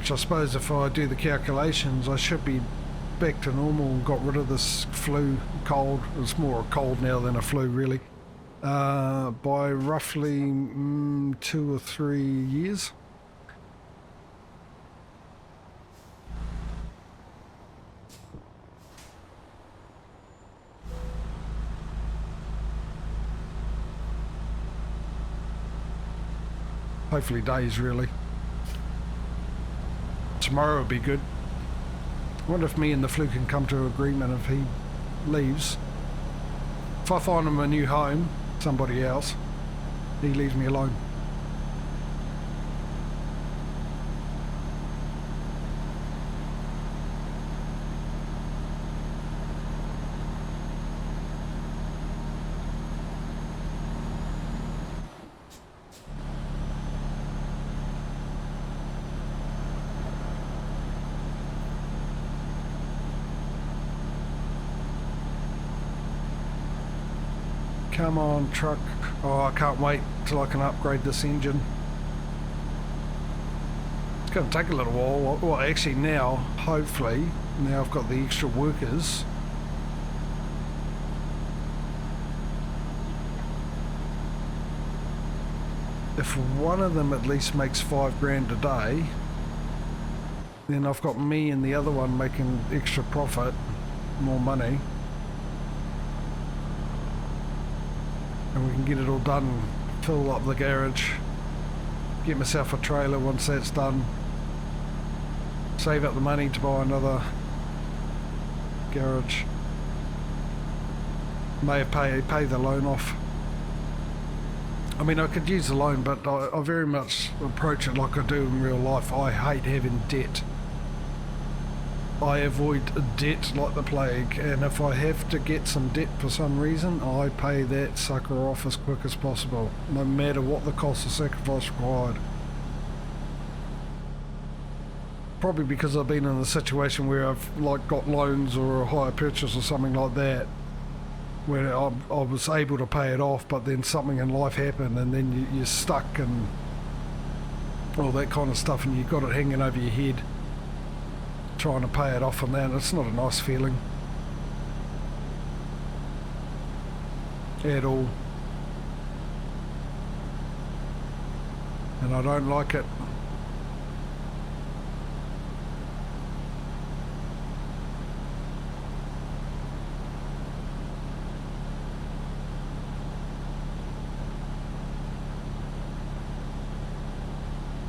which I suppose if I do the calculations I should be back to normal and got rid of this flu cold. It's more a cold now than a flu really, by roughly 2 or 3 years. Hopefully days really. Tomorrow will be good. I wonder if me and the flu can come to an agreement if he leaves. If I find him a new home, somebody else, he leaves me alone. Come on, truck. Oh, I can't wait till I can upgrade this engine. It's going to take a little while. Well, actually now, hopefully, now I've got the extra workers. If one of them at least makes $5 a day, then I've got me and the other one making extra profit, more money. And we can get it all done, fill up the garage, get myself a trailer once that's done, save up the money to buy another garage, may pay the loan off. I mean, I could use the loan, but I very much approach it like I do in real life. I hate having debt. I avoid debt like the plague, and if I have to get some debt for some reason, I pay that sucker off as quick as possible, no matter what the cost of sacrifice required. Probably because I've been in a situation where I've like got loans or a hire purchase or something like that, where I was able to pay it off, but then something in life happened and then you're stuck and all that kind of stuff, and you've got it hanging over your head trying to pay it off, and that it's not a nice feeling at all, and I don't like it.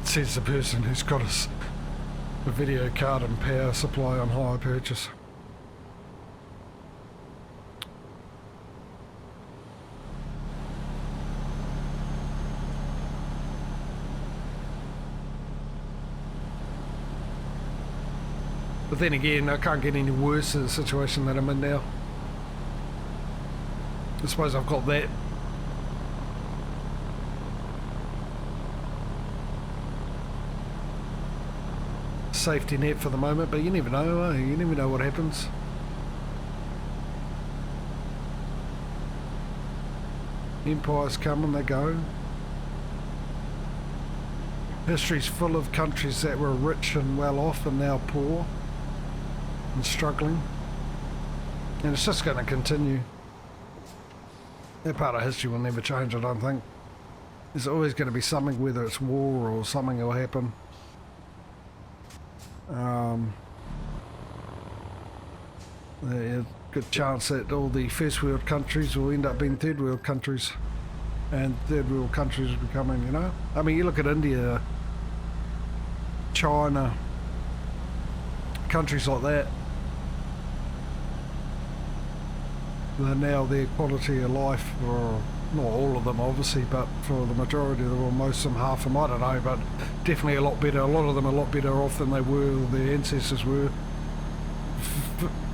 Says the person who's got a video card and power supply on hire purchase. But then again, I can't get any worse in the situation that I'm in now. I suppose I've got that safety net for the moment, but you never know, eh? You never know what happens. Empires come and they go. History's full of countries that were rich and well off and now poor and struggling, and it's just going to continue. That part of history will never change, I don't think. There's always going to be something, whether it's war or something will happen. There's a good chance that all the first world countries will end up being third world countries, and third world countries are becoming, you know, I mean, you look at India, China, countries like that, they're now their quality of life, or not all of them obviously, but for the majority of them, or most of them, half of them, I don't know, but definitely a lot better. A lot of them are a lot better off than they were, or their ancestors were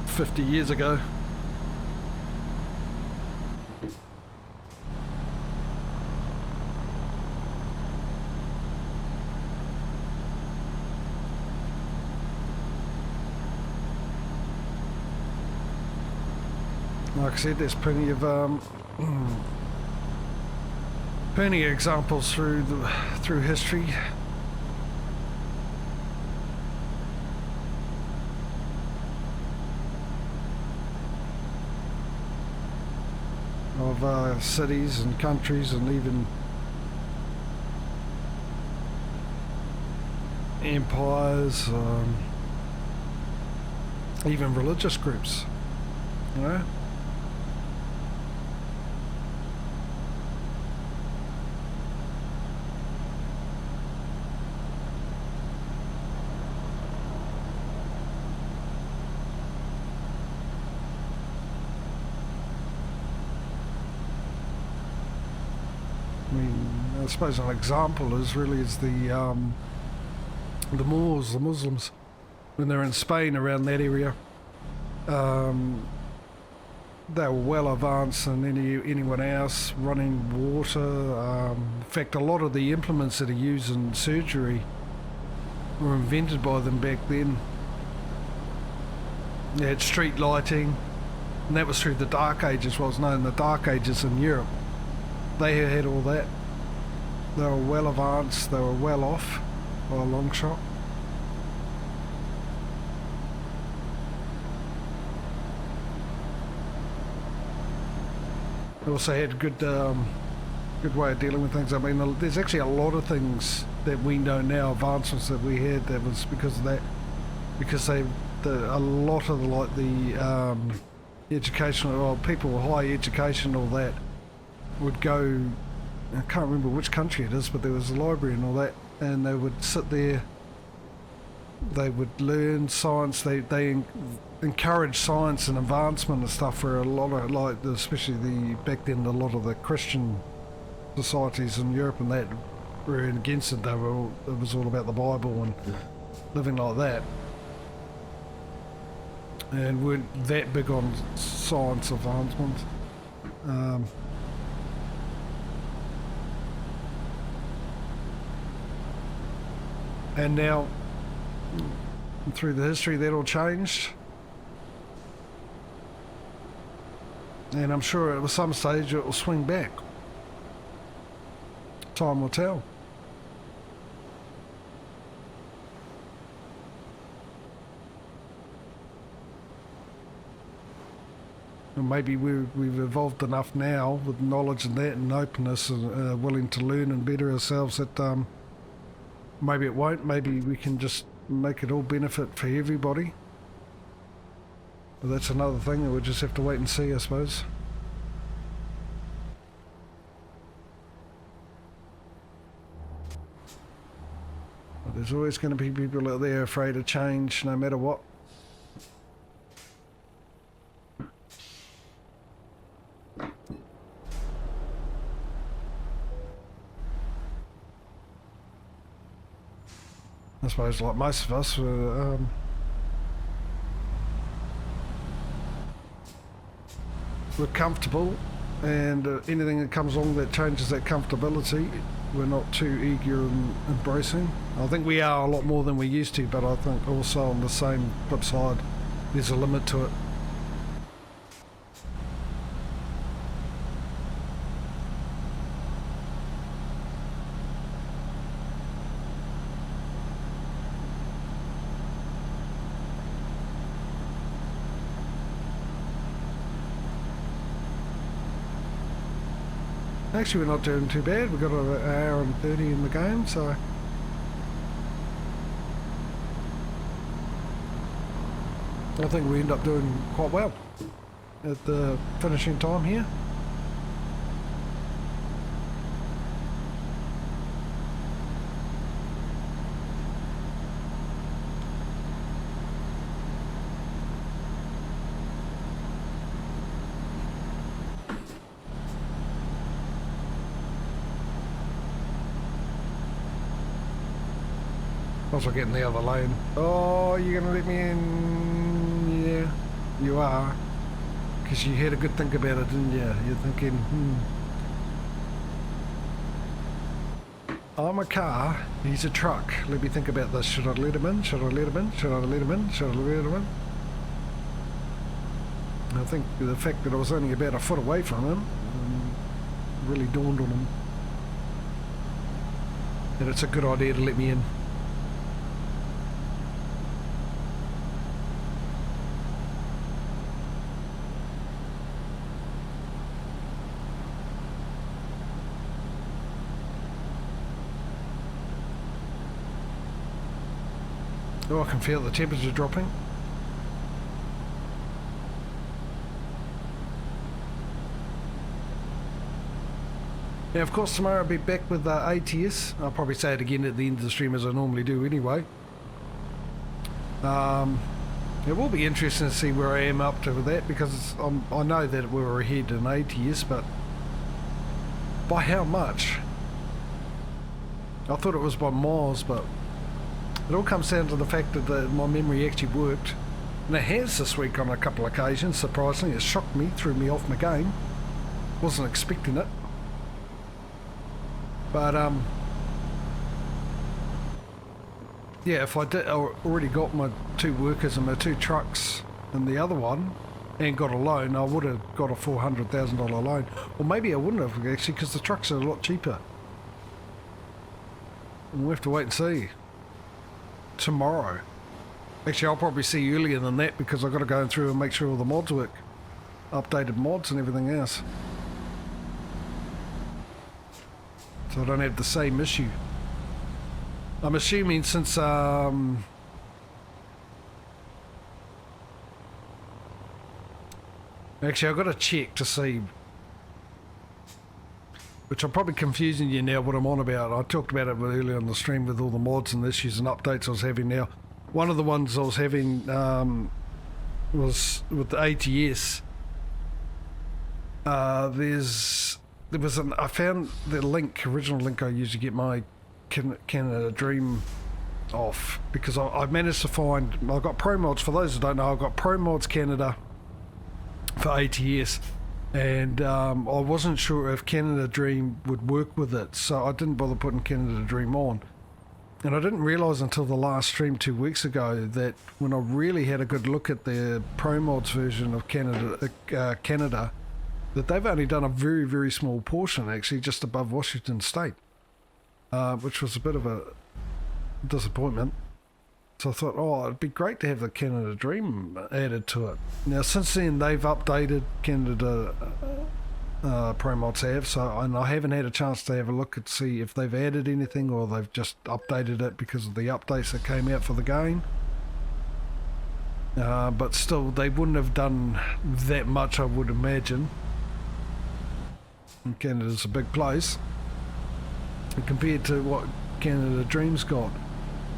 50 years ago. Like I said, there's plenty of examples through history. of cities and countries and even empires, even religious groups, you know. I mean, I suppose an example is the Moors, the Muslims, when they're in Spain around that area. They were well advanced than anyone else, running water. In fact, a lot of the implements that are used in surgery were invented by them back then. They had street lighting, and that was through the Dark Ages, what was known the Dark Ages in Europe. They had all that. They were well advanced, they were well off by a long shot. They also had good way of dealing with things. I mean, there's actually a lot of things that we know now, advancements that we had, that was because of that, because a lot of the educational, well, people with high education, all that, would go, I can't remember which country it is, but there was a library and all that, and they would sit there, they would learn science, they encourage science and advancement and stuff, for a lot of, like, especially back then, a lot of the Christian societies in Europe and that were against it. It was all about the Bible and living like that, and weren't that big on science advancement. And now, through the history, that all changed. And I'm sure at some stage it will swing back. Time will tell. And maybe we've evolved enough now with knowledge and that and openness and willing to learn and better ourselves that maybe it won't. Maybe we can just make it all benefit for everybody. But that's another thing that we'll just have to wait and see, I suppose. But there's always going to be people out there afraid of change, no matter what. I suppose, like most of us, we're comfortable, and anything that comes along that changes that comfortability, we're not too eager in embracing. I think we are a lot more than we used to, but I think also on the same flip side, there's a limit to it. Actually, we're not doing too bad. We've got an hour and 30 in the game, so I think we end up doing quite well at the finishing time here. Also getting the other lane. Oh, you're gonna let me in? Yeah, you are. Because you had a good think about it, didn't you? You're thinking, I'm a car, he's a truck. Let me think about this. Should I let him in? Should I let him in? Should I let him in? Should I let him in? I think the fact that I was only about a foot away from him really dawned on him that it's a good idea to let me in. Oh, I can feel the temperature dropping. Now, of course, tomorrow I'll be back with ATS. I'll probably say it again at the end of the stream as I normally do anyway. It will be interesting to see where I am up to with that, because I know that we were ahead in ATS, but by how much? I thought it was by miles, but it all comes down to the fact that my memory actually worked. And it has this week on a couple of occasions, surprisingly. It shocked me, threw me off my game. Wasn't expecting it. But, yeah, if I already got my 2 workers and my 2 trucks and the other one, and got a loan, I would have got a $400,000 loan. Or maybe I wouldn't have, actually, because the trucks are a lot cheaper. And we'll have to wait and see. Tomorrow. Actually, I'll probably see earlier than that, because I've got to go through and make sure all the mods work. Updated mods and everything else. So I don't have the same issue. I'm assuming since actually I've got to check to see, which I'm probably confusing you now what I'm on about. I talked about it earlier on the stream with all the mods and issues and updates I was having now. One of the ones I was having was with the ATS. I found the original link I used to get my Canada Dream off, because I managed to find, I've got Pro Mods, for those who don't know, I've got Pro Mods Canada for ATS, and I wasn't sure if Canada Dream would work with it, so I didn't bother putting Canada Dream on. And I didn't realise until the last stream 2 weeks ago that when I really had a good look at the Pro Mods version of Canada, that they've only done a very, very small portion, actually, just above Washington State, which was a bit of a disappointment. So I thought, oh, it'd be great to have the Canada Dream added to it. Now, since then, they've updated Canada Pro Mods have, and I haven't had a chance to have a look and see if they've added anything or they've just updated it because of the updates that came out for the game. But still, they wouldn't have done that much, I would imagine. And Canada's a big place compared to what Canada Dream's got.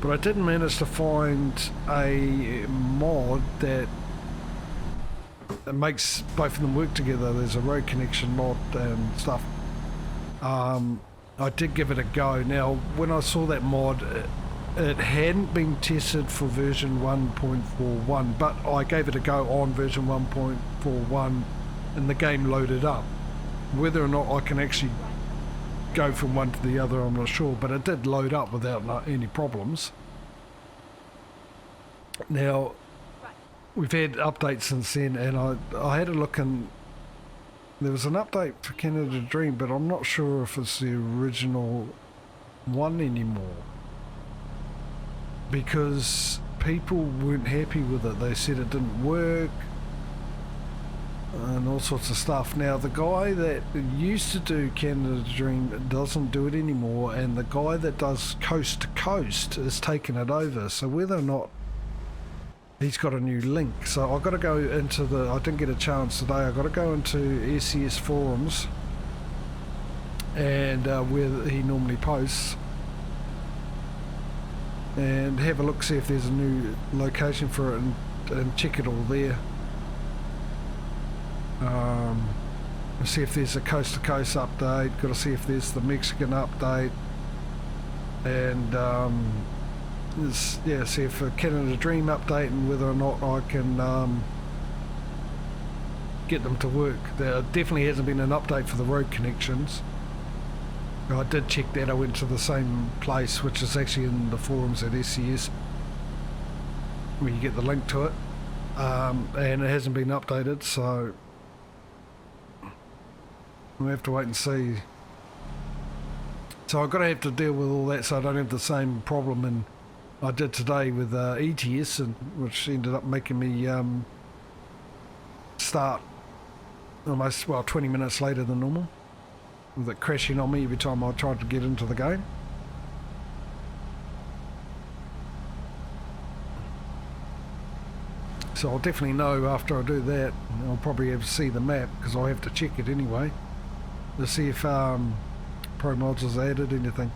But I did manage to find a mod that makes both of them work together. There's a road connection mod and stuff. I did give it a go. Now, when I saw that mod, it hadn't been tested for version 1.41, but I gave it a go on version 1.41 and the game loaded up. Whether or not I can actually go from one to the other, I'm not sure, but it did load up without any problems. Now, we've had updates since then, and I had a look, and there was an update for Canada Dream, but I'm not sure if it's the original one anymore, because people weren't happy with it. They said it didn't work and all sorts of stuff. Now, the guy that used to do Canada Dream doesn't do it anymore, and the guy that does Coast to Coast is taking it over. So whether or not he's got a new link, so I've got to go into I didn't get a chance today, I've got to go into SES forums and where he normally posts, and have a look, see if there's a new location for it, and check it all there. See if there's a coast to coast update. Got to see if there's the Mexican update, and see if a Canada Dream update, and whether or not I can get them to work. There definitely hasn't been an update for the road connections. I did check that. I went to the same place, which is actually in the forums at SCS, where you get the link to it, and it hasn't been updated, so we'll have to wait and see. So I've got to have to deal with all that so I don't have the same problem and I did today with ETS, and which ended up making me start almost 20 minutes later than normal, with it crashing on me every time I tried to get into the game. So I'll definitely know after I do that. I'll probably have to see the map because I'll have to check it anyway to see if Pro Mods has added anything.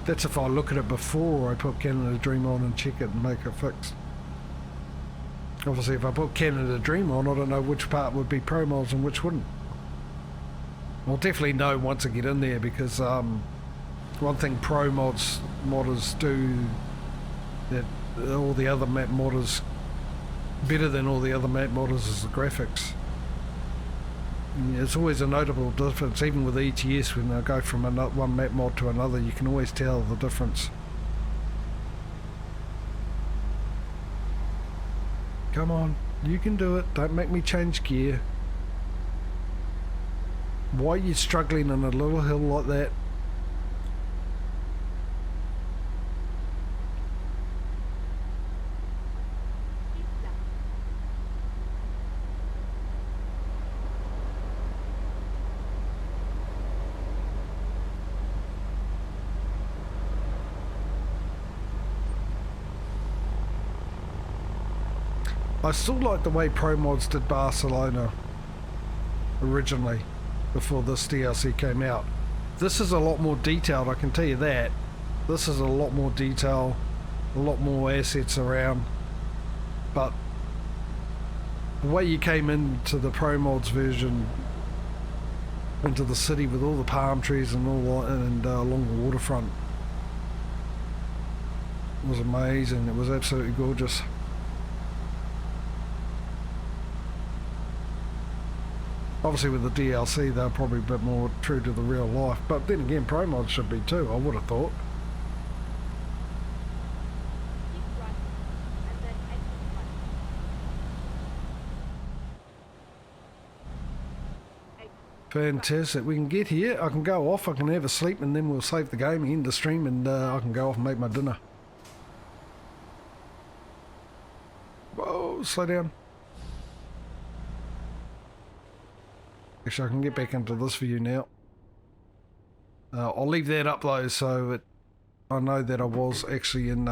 That's if I look at it before I put Canada Dream on and check it and make it fixed. Obviously if I put Canada Dream on, I don't know which part would be Pro Mods and which wouldn't. I'll definitely know once I get in there because one thing Pro modders do that all the other map modders, better than all the other map modders, is the graphics. And it's always a notable difference, even with ETS when I go from one map mod to another, you can always tell the difference. Come on, you can do it, don't make me change gear. Why are you struggling on a little hill like that? I still like the way Pro Mods did Barcelona originally, before this DLC came out. This is a lot more detailed, I can tell you that. This is a lot more detail, a lot more assets around. But the way you came into the Pro Mods version, into the city with all the palm trees and all that, and along the waterfront, was amazing. It was absolutely gorgeous. Obviously with the DLC they're probably a bit more true to the real life, but then again Pro Mods should be too, I would have thought. Fantastic, we can get here, I can go off, I can have a sleep and then we'll save the game, end the stream, and I can go off and make my dinner. Whoa, slow down. Actually, I can get back into this view now. I'll leave that up though, so I know that I was actually in.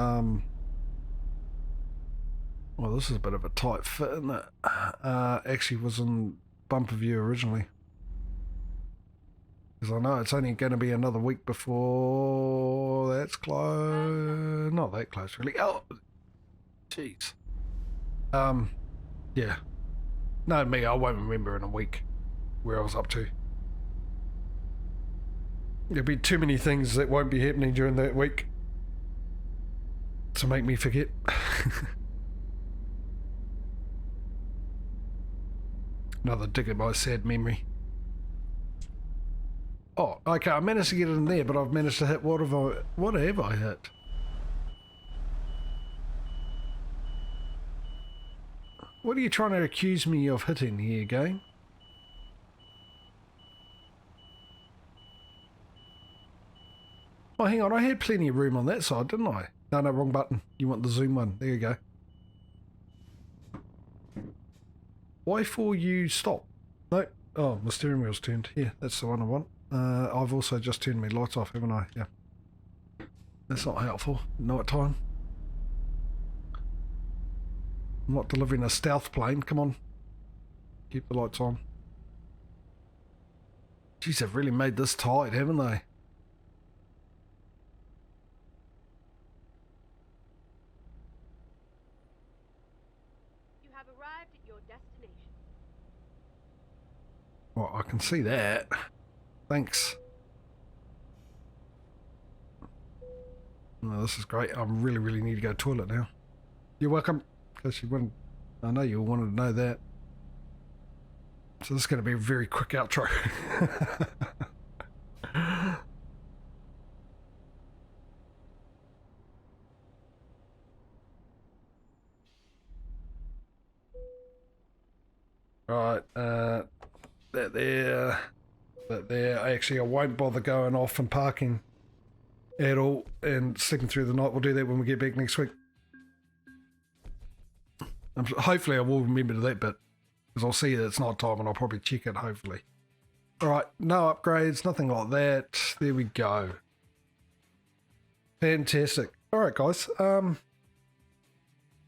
Well, this is a bit of a tight fit, isn't it? Actually, was in bumper view originally, because I know it's only going to be another week before that's close. Not that close, really. Oh, jeez. Yeah. No, me. I won't remember in a week where I was up to. There'll be too many things that won't be happening during that week to make me forget. Another dig at my sad memory. Oh, okay, I managed to get in there, but I've managed to hit what have I hit? What are you trying to accuse me of hitting here, game? Oh, hang on, I had plenty of room on that side, didn't I? No, wrong button. You want the zoom one. There you go. Why for you stop? No. Oh, my steering wheel's turned. Yeah, that's the one I want. I've also just turned my lights off, haven't I? Yeah. That's not helpful. Night time. I'm not delivering a stealth plane. Come on. Keep the lights on. Jeez, they've really made this tight, haven't they? Well, I can see that. Thanks. Oh, this is great. I really need to go to the toilet now. You're welcome. Because you wouldn't. I know you all wanted to know that. So this is going to be a very quick outro. Right. That there. Actually, I won't bother going off and parking at all and sleeping through the night. We'll do that when we get back next week. Hopefully I will remember that bit, because I'll see that it's night time and I'll probably check it, hopefully. Alright, no upgrades, nothing like that. There we go. Fantastic. All right, guys. Yeah,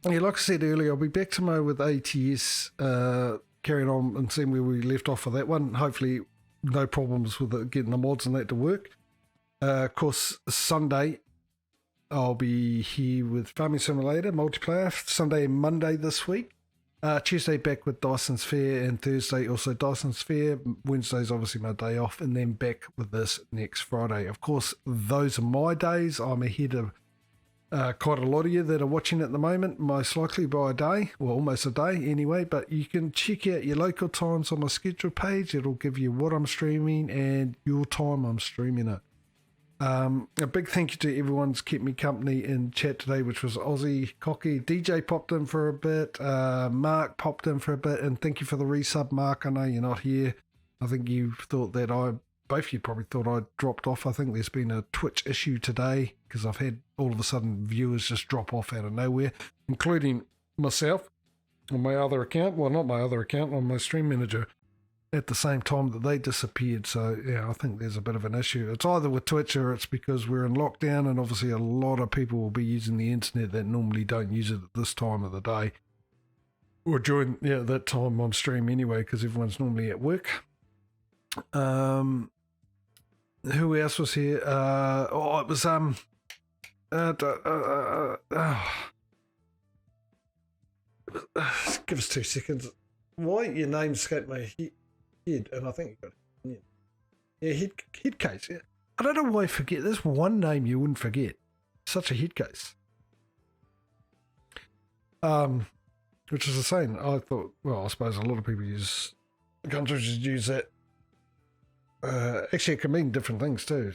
like I said earlier, I'll be back tomorrow with ATS, carrying on and seeing where we left off for that one. Hopefully, no problems with getting the mods and that to work. Of course, Sunday, I'll be here with Farming Simulator multiplayer. Sunday and Monday this week. Tuesday back with Dyson's Fair, and Thursday also Dyson's Fair. Wednesday's obviously my day off, and then back with this next Friday. Of course, those are my days. I'm ahead of quite a lot of you that are watching at the moment, most likely by a day, well, almost a day anyway, but you can check out your local times on my schedule page. It'll give you what I'm streaming and your time I'm streaming it. A big thank you to everyone who's kept me company in chat today, which was Aussie, Cocky, DJ popped in for a bit, Mark popped in for a bit, and thank you for the resub, Mark. I know you're not here. I think you thought that both of you probably thought I dropped off. I think there's been a Twitch issue today because I've had all of a sudden viewers just drop off out of nowhere, including myself on my other account. Well, not my other account, on my stream manager at the same time that they disappeared. So, yeah, I think there's a bit of an issue. It's either with Twitch or it's because we're in lockdown, and obviously a lot of people will be using the internet that normally don't use it at this time of the day or during that time on stream anyway, because everyone's normally at work. Who else was here? It was give us 2 seconds. Why your name escaped my head? And I think you got it. Yeah, head case. Yeah. I don't know why I forget. There's one name you wouldn't forget. Such a head case. Which is the same. I thought. Well, I suppose a lot of people use countries use that. Actually, it can mean different things too.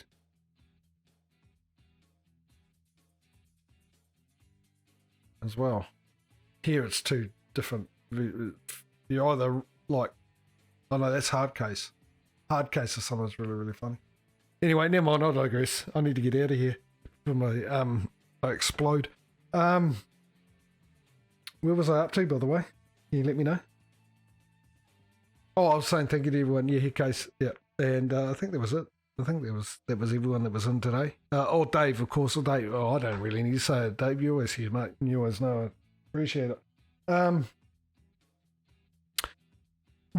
As well. Here it's two different. You either like. Oh no, that's hard case. Hard case of someone's really, really funny. Anyway, never mind. I digress. I need to get out of here before I explode. Where was I up to, by the way? Can you let me know? Oh, I was saying thank you to everyone. Yeah, head case. Yeah. And I think that was it. I think that was everyone that was in today. Or Dave, of course. Or Dave. Oh, I don't really need to say it. Dave, you're always here, mate. You always know. I appreciate it.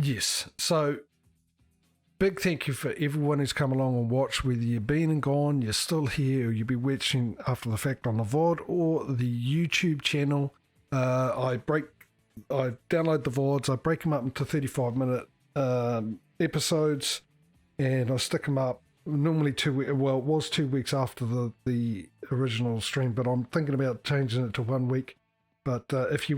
Yes. So, big thank you for everyone who's come along and watched. Whether you've been and gone, you're still here, or you'll be watching after the fact on the VOD or the YouTube channel. I download the VODs. I break them up into 35-minute episodes. And I stick them up normally 2 weeks. Well, it was 2 weeks after the original stream, but I'm thinking about changing it to 1 week. But if you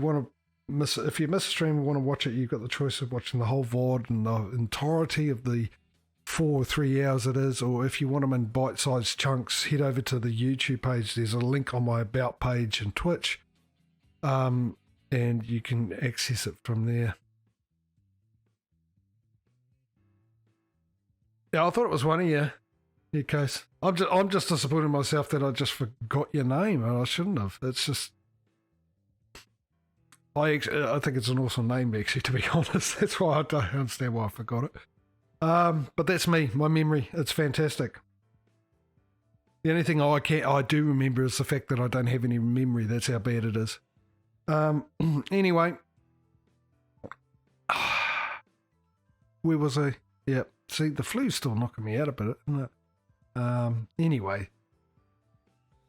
miss a stream and want to watch it, you've got the choice of watching the whole VOD and the entirety of the 4 or 3 hours it is. Or if you want them in bite-sized chunks, head over to the YouTube page. There's a link on my About page and Twitch, and you can access it from there. Yeah, I thought it was one of you. In case I'm just disappointed in myself that I just forgot your name, and I shouldn't have. It's just I think it's an awesome name, actually. To be honest, that's why I don't understand why I forgot it. But that's me, my memory. It's fantastic. The only thing I do remember is the fact that I don't have any memory. That's how bad it is. Anyway, where was I? Yep. See, the flu's still knocking me out a bit, isn't it? Anyway,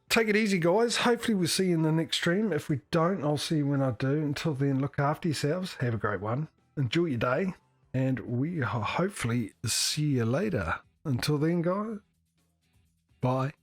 take it easy, guys. Hopefully we'll see you in the next stream. If we don't, I'll see you when I do. Until then, look after yourselves. Have a great one. Enjoy your day. And we hopefully see you later. Until then, guys, bye.